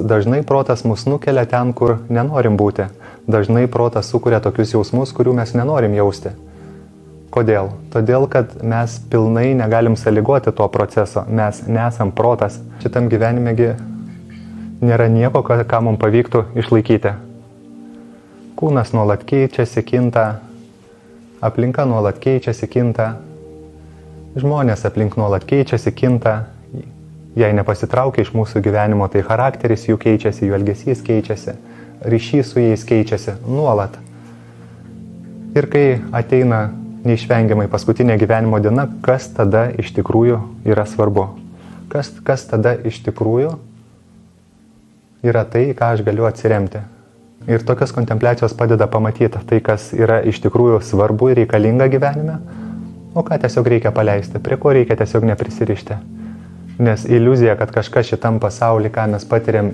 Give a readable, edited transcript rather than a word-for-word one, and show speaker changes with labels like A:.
A: dažnai protas mus nukelia ten, kur nenorim būti. Dažnai protas sukuria tokius jausmus, kurių mes nenorim jausti. Kodėl? Todėl, kad mes pilnai negalim sąlygoti to proceso. Mes nesam protas. Šitam gyvenimegi nėra nieko, ką mums pavyktų išlaikyti. Kūnas nuolat keičiasi, kinta. Aplinka nuolat keičiasi, kinta. Žmonės aplink nuolat keičiasi, kinta. Jei nepasitraukia iš mūsų gyvenimo, tai charakteris jų keičiasi, jų elgesys keičiasi, ryšys su jais keičiasi nuolat. Ir kai ateina neišvengiamai paskutinė gyvenimo diena, kas tada iš tikrųjų yra svarbu? Kas tada iš tikrųjų yra tai, ką aš galiu atsiremti? Ir tokios kontempliacijos padeda pamatyti tai, kas yra iš tikrųjų svarbu ir reikalinga gyvenime, o ką tiesiog reikia paleisti, prie ko reikia tiesiog neprisirišti. Nes iliuzija, kad kažkas šitam pasauly, ką mes patiriam,